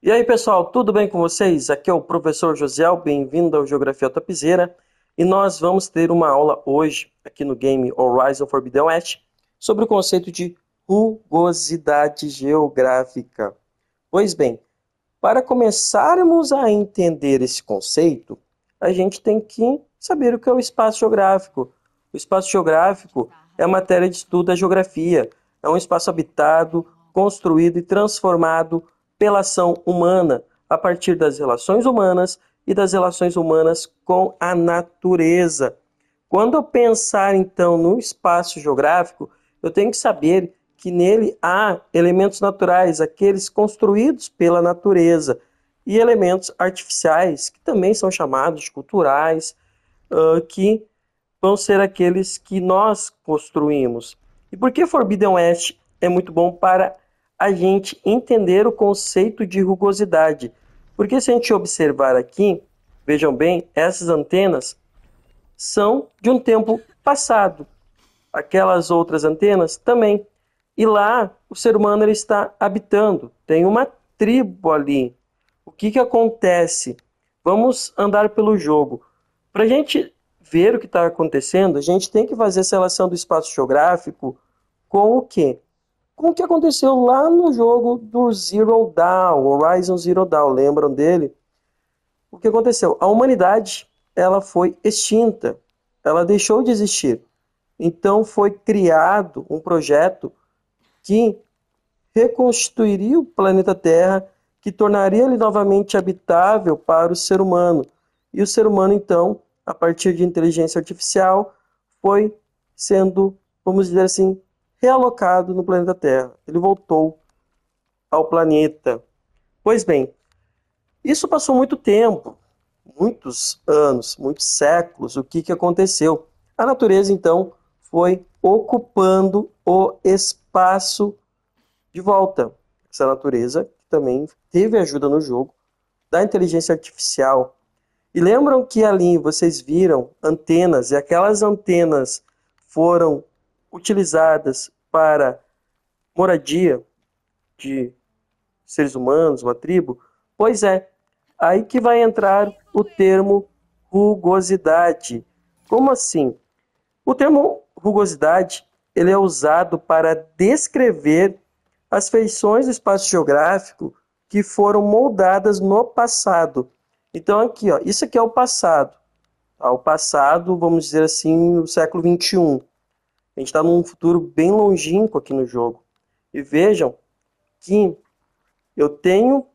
E aí, pessoal, tudo bem com vocês? Aqui é o professor Josiel, bem-vindo ao Geografia Topzera. E nós vamos ter uma aula hoje, aqui no game Horizon Forbidden West, sobre o conceito de rugosidade geográfica. Pois bem, para começarmos a entender esse conceito, a gente tem que saber o que é o espaço geográfico. O espaço geográfico é a matéria de estudo da geografia. É um espaço habitado, construído e transformado pela ação humana, a partir das relações humanas e das relações humanas com a natureza. Quando eu pensar, então, no espaço geográfico, eu tenho que saber que nele há elementos naturais, aqueles construídos pela natureza, e elementos artificiais, que também são chamados de culturais, que vão ser aqueles que nós construímos. E por que Forbidden West é muito bom para a gente entender o conceito de rugosidade? Porque se a gente observar aqui, vejam bem, essas antenas são de um tempo passado. Aquelas outras antenas também. E lá o ser humano ele está habitando. Tem uma tribo ali. O que acontece? Vamos andar pelo jogo. Para a gente ver o que está acontecendo, a gente tem que fazer essa relação do espaço geográfico com o quê? Com o que aconteceu lá no jogo do Zero Dawn, Horizon Zero Dawn, lembram dele? O que aconteceu? A humanidade ela foi extinta, ela deixou de existir. Então foi criado um projeto que reconstituiria o planeta Terra, que tornaria ele novamente habitável para o ser humano. E o ser humano, então, a partir de inteligência artificial, foi sendo, vamos dizer assim, realocado no planeta Terra. Ele voltou ao planeta. Pois bem, isso passou muito tempo, muitos anos, muitos séculos. O que aconteceu? A natureza, então, foi ocupando o espaço de volta. Essa natureza que também teve ajuda no jogo da inteligência artificial. E lembram que ali vocês viram antenas, e aquelas antenas foram utilizadas para moradia de seres humanos, uma tribo? Pois é, aí que vai entrar o termo rugosidade. Como assim? O termo rugosidade ele é usado para descrever as feições do espaço geográfico que foram moldadas no passado. Então aqui, ó, isso aqui é o passado. O passado, vamos dizer assim, no século XXI. A gente está num futuro bem longínquo aqui no jogo. E vejam que eu tenho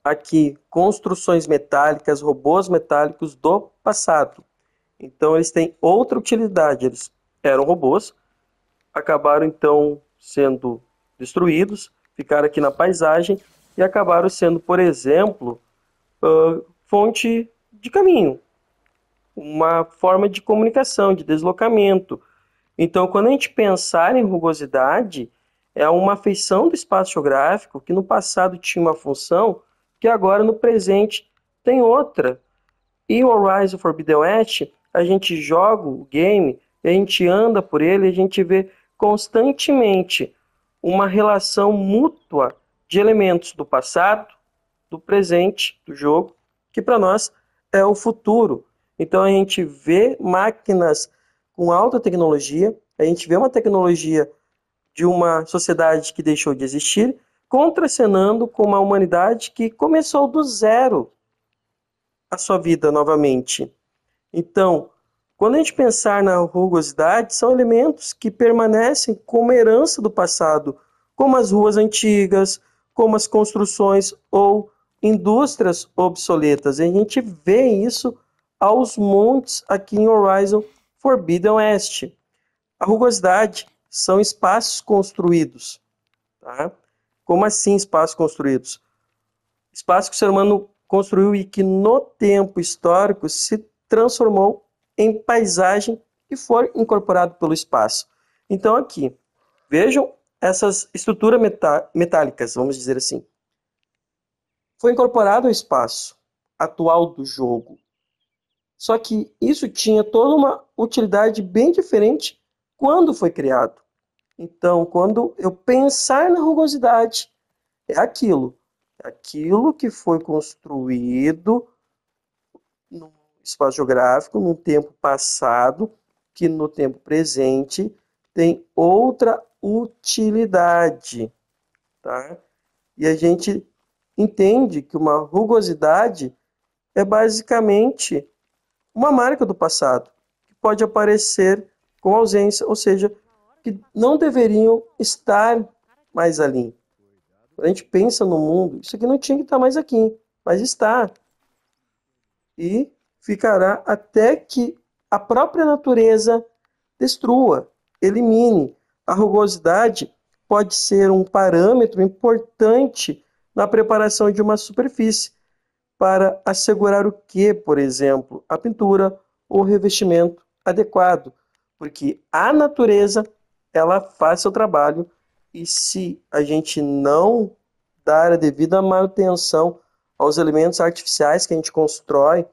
aqui construções metálicas, robôs metálicos do passado. Então eles têm outra utilidade. Eles eram robôs, acabaram então sendo destruídos, ficaram aqui na paisagem e acabaram sendo, por exemplo, fonte de caminho, uma forma de comunicação, de deslocamento. Então, quando a gente pensar em rugosidade, é uma feição do espaço geográfico que no passado tinha uma função que agora no presente tem outra. E o Horizon Forbidden West, a gente joga o game, a gente anda por ele, a gente vê constantemente uma relação mútua de elementos do passado, do presente do jogo, que para nós é o futuro. Então a gente vê máquinas com alta tecnologia, a gente vê uma tecnologia de uma sociedade que deixou de existir, contracenando com uma humanidade que começou do zero a sua vida novamente. Então, quando a gente pensar na rugosidade, são elementos que permanecem como herança do passado, como as ruas antigas, como as construções ou indústrias obsoletas. E a gente vê isso aos montes aqui em Horizon Forbidden West. A rugosidade são espaços construídos. Tá? Como assim espaços construídos? Espaço que o ser humano construiu e que no tempo histórico se transformou em paisagem e foi incorporado pelo espaço. Então aqui, vejam essas estruturas metálicas, vamos dizer assim. Foi incorporado ao espaço atual do jogo. Só que isso tinha toda uma utilidade bem diferente quando foi criado. Então, quando eu pensar na rugosidade, é aquilo. Aquilo que foi construído no espaço geográfico, no tempo passado, que no tempo presente tem outra utilidade, tá? E a gente entende que uma rugosidade é basicamente uma marca do passado, que pode aparecer com ausência, ou seja, que não deveriam estar mais ali. Quando a gente pensa no mundo, isso aqui não tinha que estar mais aqui, mas está. E ficará até que a própria natureza destrua, elimine. A rugosidade pode ser um parâmetro importante na preparação de uma superfície para assegurar o que, por exemplo, a pintura ou revestimento adequado, porque a natureza ela faz seu trabalho e se a gente não dar a devida manutenção aos elementos artificiais que a gente constrói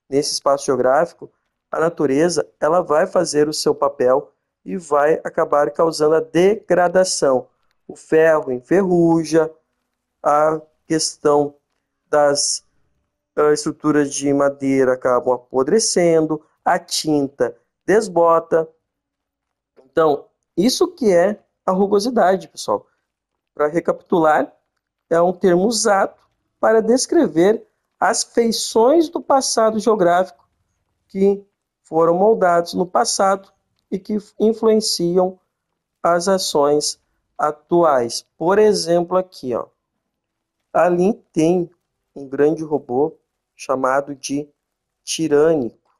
nesse espaço geográfico, a natureza ela vai fazer o seu papel e vai acabar causando a degradação. O ferro enferruja, a questão das estruturas de madeira acabam apodrecendo, a tinta desbota. Então, isso que é a rugosidade, pessoal. Para recapitular, é um termo usado para descrever as feições do passado geográfico que foram moldados no passado e que influenciam as ações atuais. Por exemplo, aqui, ó, ali tem um grande robô chamado de tirânico.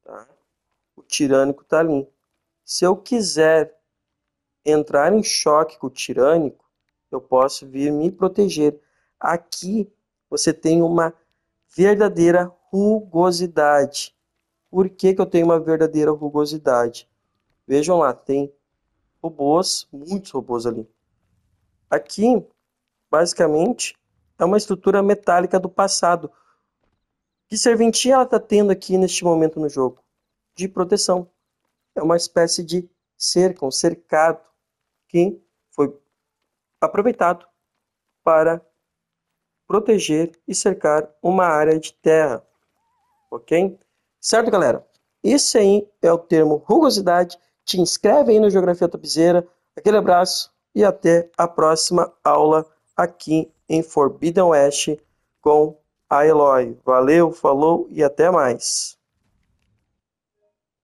Tá? O tirânico está ali. Se eu quiser entrar em choque com o tirânico, eu posso vir me proteger. Aqui você tem uma verdadeira rugosidade. Por que que eu tenho uma verdadeira rugosidade? Vejam lá, tem robôs, muitos robôs ali. Aqui, basicamente, é uma estrutura metálica do passado. Que serventia ela está tendo aqui neste momento no jogo? De proteção. É uma espécie de cerca, um cercado que foi aproveitado para proteger e cercar uma área de terra. Ok? Certo, galera? Esse aí é o termo rugosidade. Te inscreve aí no Geografia Topzera. Aquele abraço e até a próxima aula aqui em Forbidden West com a Eloy. Valeu, falou e até mais.